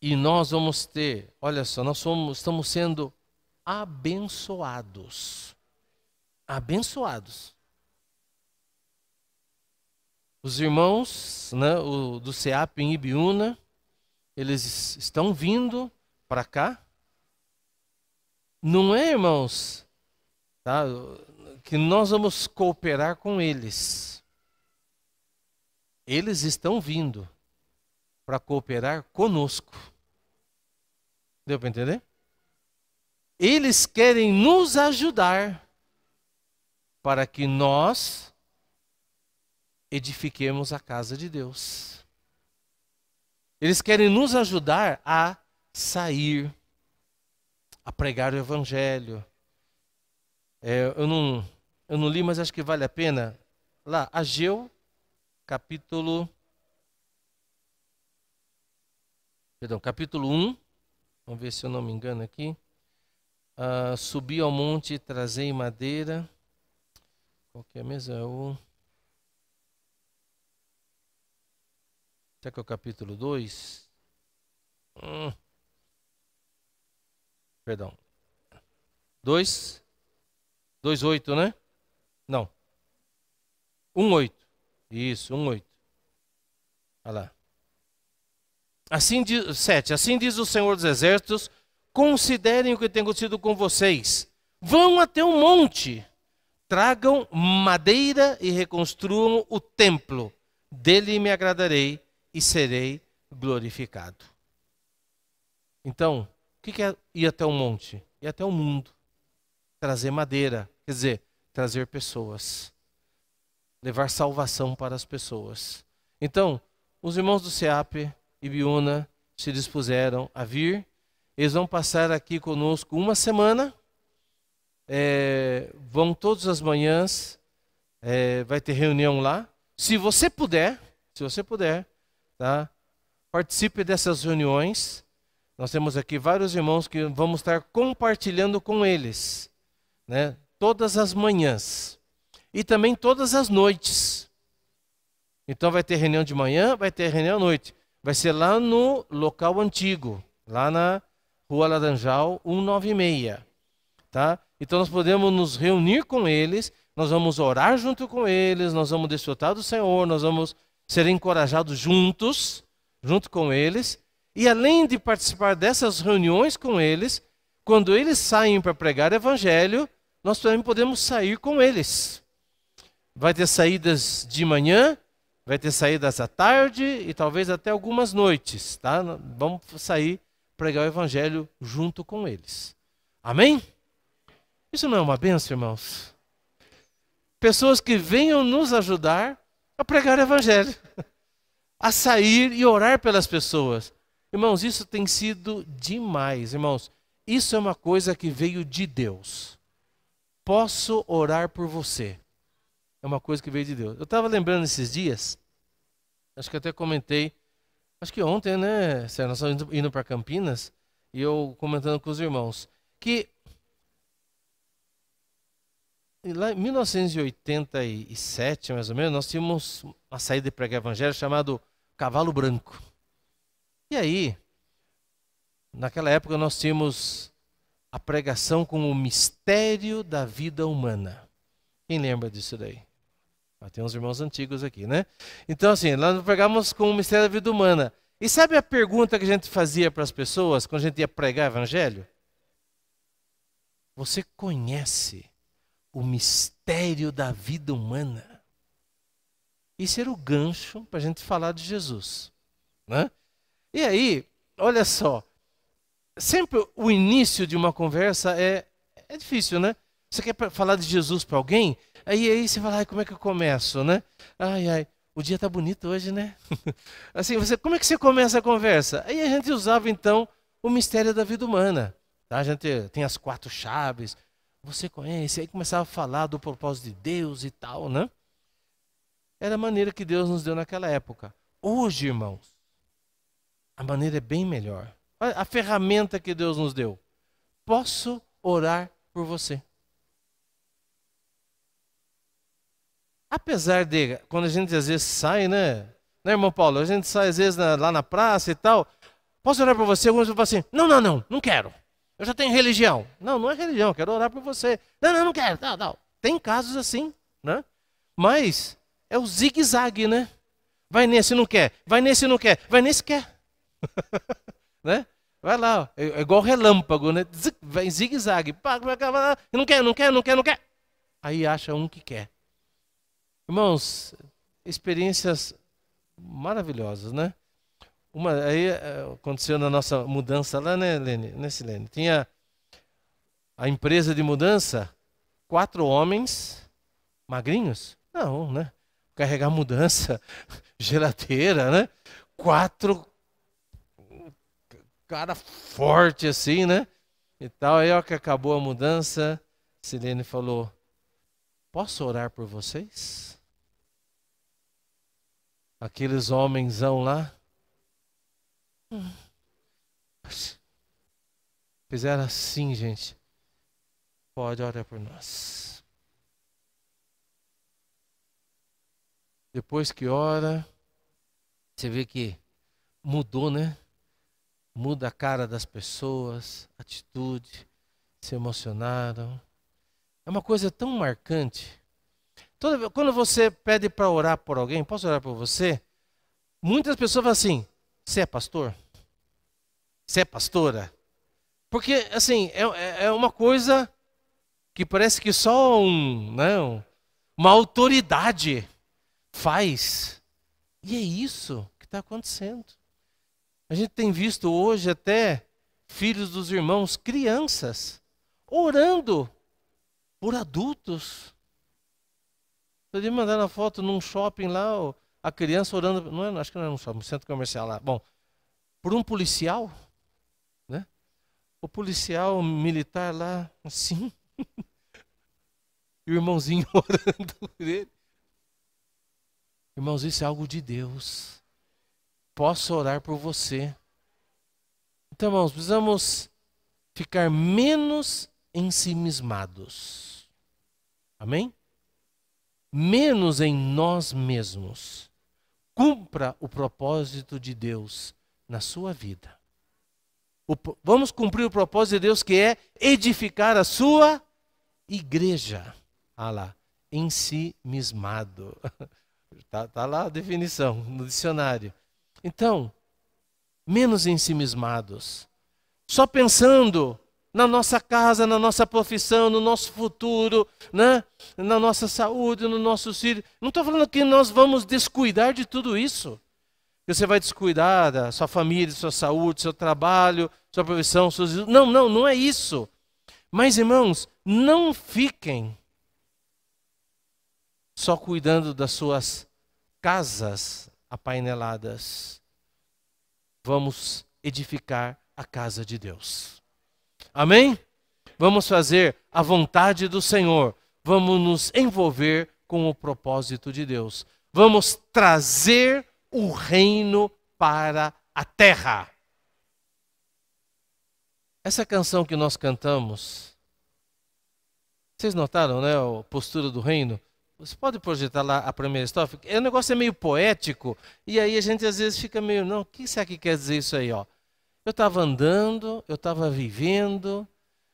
e nós vamos ter, olha só, estamos sendo abençoados. Abençoados. Os irmãos, né, do SEAP em Ibiúna, eles estão vindo para cá. Não é, irmãos, tá, que nós vamos cooperar com eles. Eles estão vindo para cooperar conosco. Deu para entender? Eles querem nos ajudar para que nós edifiquemos a casa de Deus. Eles querem nos ajudar a sair, a pregar o Evangelho. Eu não li, mas acho que vale a pena. Lá, Ageu, capítulo 1. Vamos ver se eu não me engano aqui. Subi ao monte e trazei madeira. Qual que é mesmo? Será que é o capítulo 2? Perdão. 2:8, né? Não. 1:8. Isso, 1:8. Olha lá. 7. Assim diz o Senhor dos Exércitos: considerem o que tem acontecido com vocês. Vão até o monte, tragam madeira e reconstruam o templo. Dele me agradarei e serei glorificado. Então, o que é ir até o monte? Ir até o mundo. Trazer madeira, quer dizer, trazer pessoas. Levar salvação para as pessoas. Então, os irmãos do SEAP, Ibiúna, se dispuseram a vir. Eles vão passar aqui conosco uma semana. Vão todas as manhãs. Vai ter reunião lá. Se você puder, tá? Participe dessas reuniões. Nós temos aqui vários irmãos que vamos estar compartilhando com eles, né? Todas as manhãs e também todas as noites. Então vai ter reunião de manhã, vai ter reunião à noite. Vai ser lá no local antigo, lá na Rua Laranjal 196, tá? Então nós podemos nos reunir com eles, nós vamos orar junto com eles, nós vamos desfrutar do Senhor, nós vamos ser encorajados juntos, junto com eles. E além de participar dessas reuniões com eles, quando eles saem para pregar o evangelho, nós também podemos sair com eles. Vai ter saídas de manhã, vai ter saídas à tarde e talvez até algumas noites, tá? Vamos sair pregar o evangelho junto com eles. Amém? Isso não é uma bênção, irmãos? Pessoas que venham nos ajudar a pregar o evangelho, a sair e orar pelas pessoas. Irmãos, isso tem sido demais, irmãos. Isso é uma coisa que veio de Deus. Posso orar por você. É uma coisa que veio de Deus. Eu estava lembrando esses dias, acho que até comentei, acho que ontem, né, Sérgio, nós estávamos indo para Campinas, e eu comentando com os irmãos, que lá em 1987, mais ou menos, nós tínhamos uma saída de pregar evangelho chamado Cavalo Branco. E aí, naquela época nós tínhamos a pregação com o mistério da vida humana. Quem lembra disso daí? Tem uns irmãos antigos aqui, né? Então assim, nós pregamos com o mistério da vida humana. E sabe a pergunta que a gente fazia para as pessoas quando a gente ia pregar evangelho? Você conhece o mistério da vida humana? Isso era o gancho para a gente falar de Jesus, né? E aí, olha só, sempre o início de uma conversa é difícil, né? Você quer falar de Jesus para alguém? Aí você fala, como é que eu começo, né? O dia tá bonito hoje, né? Assim, como é que você começa a conversa? Aí a gente usava então o mistério da vida humana. Tá? A gente tem as 4 chaves. Você conhece? Aí começava a falar do propósito de Deus e tal, né? Era a maneira que Deus nos deu naquela época. Hoje, irmãos, a maneira é bem melhor. A ferramenta que Deus nos deu. Posso orar por você. Apesar de, quando a gente às vezes sai, né, irmão Paulo? A gente sai às vezes lá na praça e tal. Posso orar por você? Alguns falam assim, não quero. Eu já tenho religião. Não é religião, quero orar por você. Não quero. Não. Tem casos assim, né? Mas é o zigue-zague, né? Vai nesse, não quer. Vai nesse, não quer. Vai nesse, quer. Né? Vai lá, ó. É igual relâmpago, né? Vai zigue-zague. Não quer. Aí acha um que quer. Irmãos, experiências maravilhosas, né? Aí aconteceu na nossa mudança lá, né, Lene? Nesse Lene. Tinha a empresa de mudança, 4 homens magrinhos? Não, né? Carregar mudança, geladeira, né? 4 cara forte assim, né? E tal. Aí, ó, que acabou a mudança, Silene falou, posso orar por vocês? Aqueles homenzão lá fizeram assim, gente. Pode orar por nós. Depois que ora, você vê que mudou, né? Muda a cara das pessoas, atitude, se emocionaram. É uma coisa tão marcante. Quando você pede para orar por alguém, posso orar por você? Muitas pessoas falam assim, você é pastor? Você é pastora? Porque, assim, é uma coisa que parece que só uma autoridade faz. E é isso que está acontecendo. A gente tem visto hoje até filhos dos irmãos, crianças, orando por adultos. Podia mandar na foto num shopping lá, a criança orando, acho que não é num shopping, um centro comercial lá. Bom, por um policial, né? O policial militar lá, assim, e o irmãozinho orando por ele. Irmãos, isso é algo de Deus. Posso orar por você. Então, irmãos, precisamos ficar menos ensimismados. Amém? Menos em nós mesmos. Cumpra o propósito de Deus na sua vida. Vamos cumprir o propósito de Deus, que é edificar a sua igreja. Ah lá, ensimismado. Tá lá a definição no dicionário. Então, menos ensimismados, só pensando na nossa casa, na nossa profissão, no nosso futuro, né? Na nossa saúde, no nosso filho. Não estou falando que nós vamos descuidar de tudo isso. Você vai descuidar da sua família, sua saúde, seu trabalho, sua profissão, seus... Não é isso. Mas, irmãos, não fiquem só cuidando das suas casas apaineladas. Vamos edificar a casa de Deus. Amém? Vamos fazer a vontade do Senhor. Vamos nos envolver com o propósito de Deus. Vamos trazer o reino para a terra. Essa canção que nós cantamos, vocês notaram, né, a postura do reino? Você pode projetar lá a primeira estrofe? O negócio é meio poético, e aí a gente às vezes fica meio, não, o que será que quer dizer isso aí? Ó? Eu estava andando, eu estava vivendo,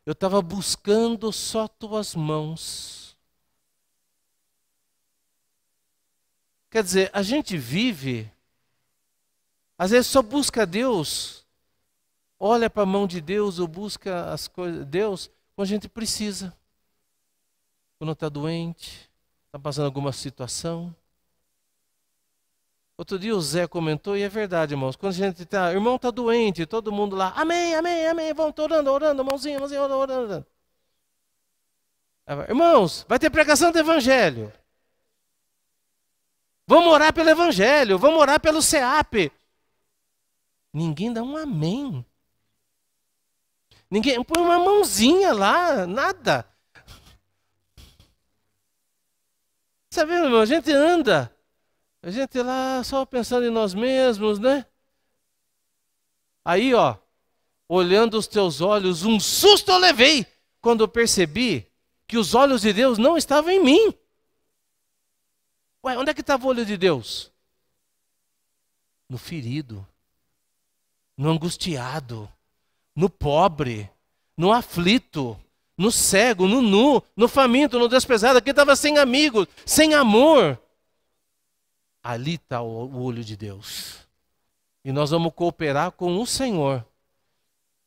eu estava buscando só tuas mãos. Quer dizer, a gente vive, às vezes só busca Deus, olha para a mão de Deus ou busca as coisas de Deus quando a gente precisa. Quando está doente, está passando alguma situação. Outro dia o Zé comentou, e é verdade, irmãos, quando a gente está, irmão está doente, todo mundo lá, amém, amém, amém, vamos orando, mãozinha, orando. Irmãos, vai ter pregação do Evangelho. Vamos orar pelo Evangelho, vamos orar pelo SEAP. Ninguém dá um amém. Ninguém põe uma mãozinha lá, nada. Sabe, irmão, a gente anda, a gente lá só pensando em nós mesmos, né? Aí, ó, olhando os teus olhos, um susto eu levei quando eu percebi que os olhos de Deus não estavam em mim. Ué, onde é que estava o olho de Deus? No ferido, no angustiado, no pobre, no aflito, no cego, no nu, no faminto, no desprezado. Aqui estava sem amigos, sem amor. Ali está o olho de Deus. E nós vamos cooperar com o Senhor.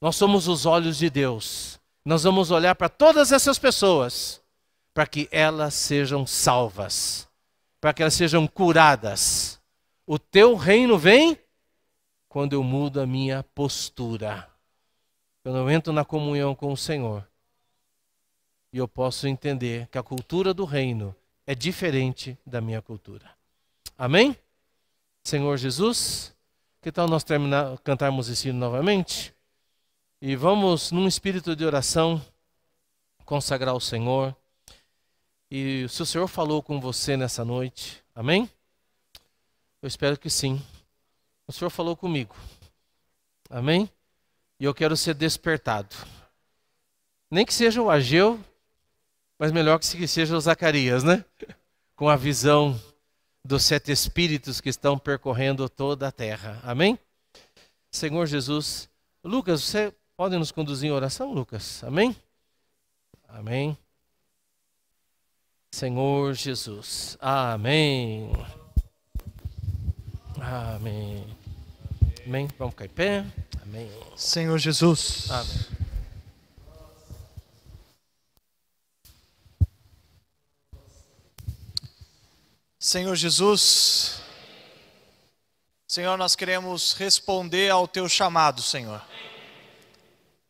Nós somos os olhos de Deus. Nós vamos olhar para todas essas pessoas, para que elas sejam salvas, para que elas sejam curadas. O teu reino vem quando eu mudo a minha postura. Quando eu entro na comunhão com o Senhor. E eu posso entender que a cultura do reino é diferente da minha cultura. Amém? Senhor Jesus, que tal nós cantarmos esse hino novamente? E vamos, num espírito de oração, consagrar ao Senhor. E se o Senhor falou com você nessa noite, amém? Eu espero que sim. O Senhor falou comigo, amém? E eu quero ser despertado. Nem que seja o Ageu, mas melhor que seja o Zacarias, né? Com a visão dos 7 espíritos que estão percorrendo toda a terra. Amém? Senhor Jesus. Lucas, você pode nos conduzir em oração, Lucas? Amém? Amém. Senhor Jesus. Amém. Amém. Amém. Vamos ficar em pé. Amém. Senhor Jesus. Amém. Senhor Jesus, Senhor, nós queremos responder ao Teu chamado, Senhor.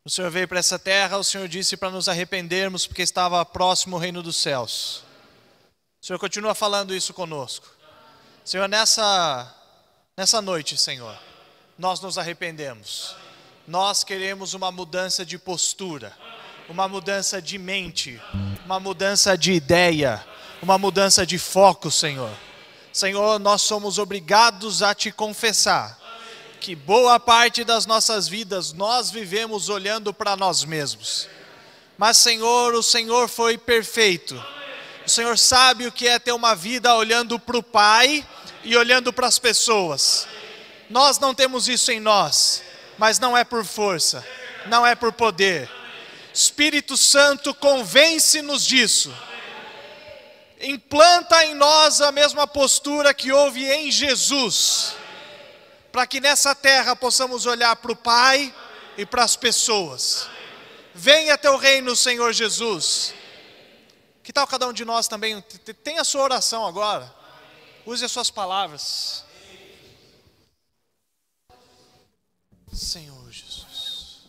O Senhor veio para essa terra, o Senhor disse para nos arrependermos porque estava próximo o reino dos céus. O Senhor continua falando isso conosco. Senhor, nessa noite, Senhor, nós nos arrependemos. Nós queremos uma mudança de postura, uma mudança de mente, uma mudança de ideia, uma mudança de foco, Senhor. Senhor, nós somos obrigados a Te confessar que boa parte das nossas vidas nós vivemos olhando para nós mesmos. Mas, Senhor, o Senhor foi perfeito. O Senhor sabe o que é ter uma vida olhando para o Pai e olhando para as pessoas. Nós não temos isso em nós, mas não é por força, não é por poder. Espírito Santo, convence-nos disso. Implanta em nós a mesma postura que houve em Jesus, para que nessa terra possamos olhar para o Pai e para as pessoas. Venha teu reino, Senhor Jesus. Que tal cada um de nós também tem a sua oração agora? Use as suas palavras. Senhor Jesus.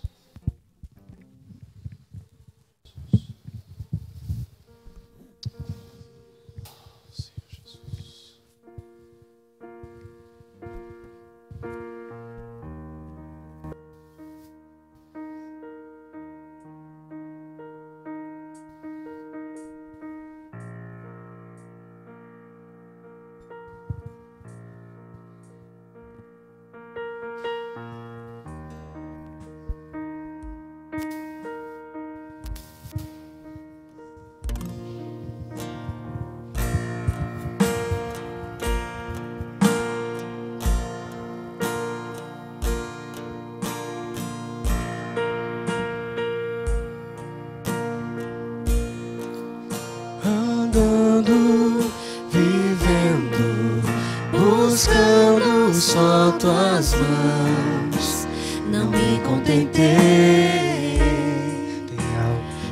Buscando só tuas mãos, não me contentei.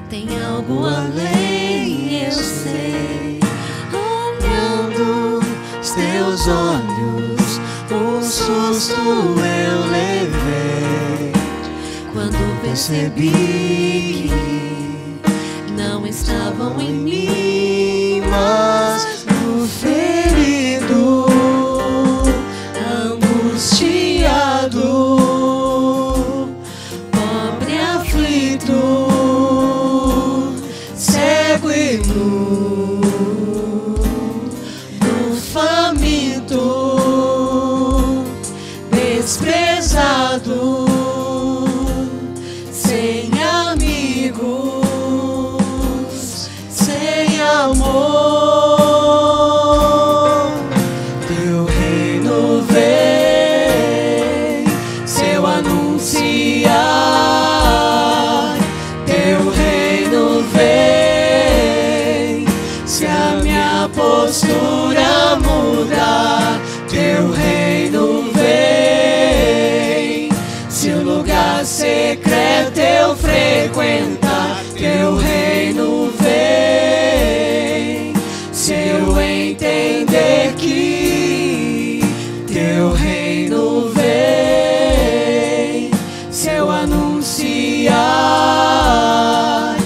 Tem algo além, eu sei. Olhando os teus olhos, um susto eu levei quando percebi que não estavam em mim, mas no ferido, angustiado, pobre aflito, cego e nu, no faminto, desprezado, sem amigos, sem amor. Teu reino vem, se eu anunciar. Teu reino vem, se a minha postura mudar. Teu reino vem, se o lugar secreto eu frequentar. Teu reino vem, se eu entender que teu reino vem, se eu anunciar.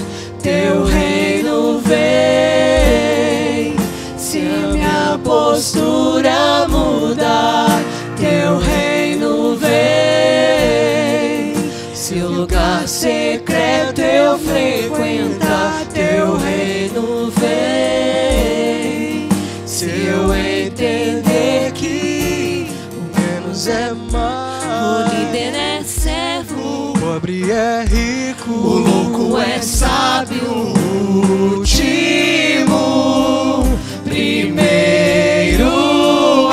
Teu reino vem, se a minha postura mudar. Teu reino vem, se o lugar secreto eu frequentar. Teu reino vem, se eu entender que o menos é mais. O líder é servo, O pobre é rico, o louco é sábio, o último primeiro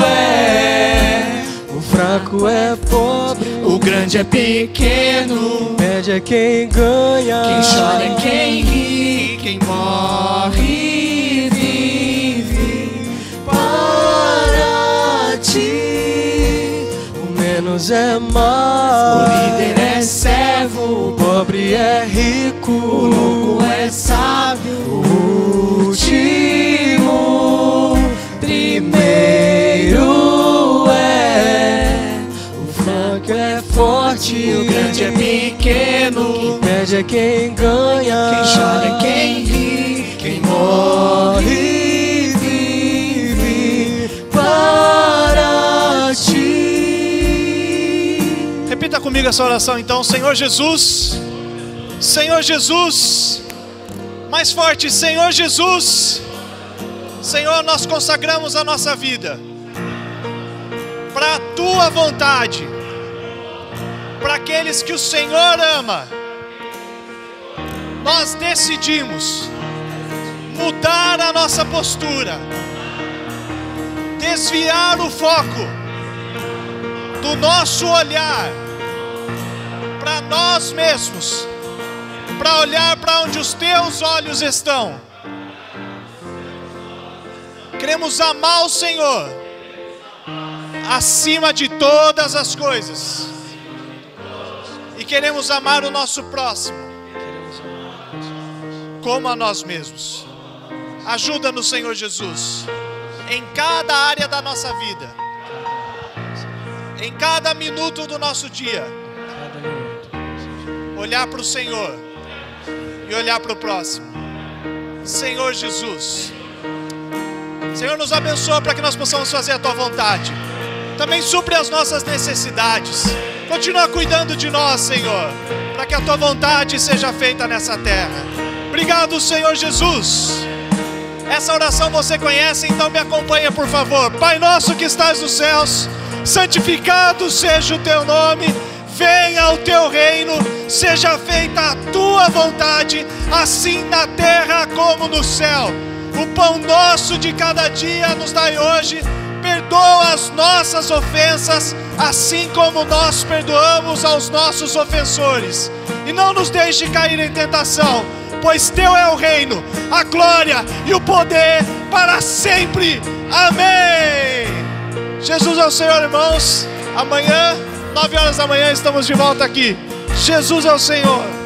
é. o fraco é pobre, O grande é pequeno, médio é quem ganha, quem chora é quem ri, quem morre e vive para ti. o menos é O mais. líder é servo, O pobre é rico, o louco é sábio, o último primeiro é. o fraco é forte, O grande é pequeno, médio é quem ganha, quem chora é quem ri, quem morre e vive para ti. Repita comigo essa oração então. Senhor Jesus, Senhor Jesus, mais forte, Senhor Jesus. Senhor, nós consagramos a nossa vida para a Tua vontade, para aqueles que o Senhor ama. Nós decidimos mudar a nossa postura, desviar o foco do nosso olhar para nós mesmos, para olhar para onde os Teus olhos estão. Queremos amar o Senhor, acima de todas as coisas. E queremos amar o nosso próximo como a nós mesmos. Ajuda-nos, Senhor Jesus, em cada área da nossa vida, em cada minuto do nosso dia, olhar para o Senhor e olhar para o próximo. Senhor Jesus, Senhor, nos abençoa para que nós possamos fazer a Tua vontade. Também supre as nossas necessidades. Continua cuidando de nós, Senhor, para que a Tua vontade seja feita nessa terra. Obrigado, Senhor Jesus. Essa oração você conhece, então me acompanha, por favor. Pai nosso que estás nos céus, santificado seja o Teu nome. Venha o Teu reino, seja feita a Tua vontade, assim na terra como no céu. O pão nosso de cada dia nos dai hoje. Perdoa as nossas ofensas, assim como nós perdoamos aos nossos ofensores. E não nos deixe cair em tentação, pois Teu é o reino, a glória e o poder para sempre. Amém. Jesus é o Senhor, irmãos. Amanhã, 9 horas da manhã, estamos de volta aqui. Jesus é o Senhor.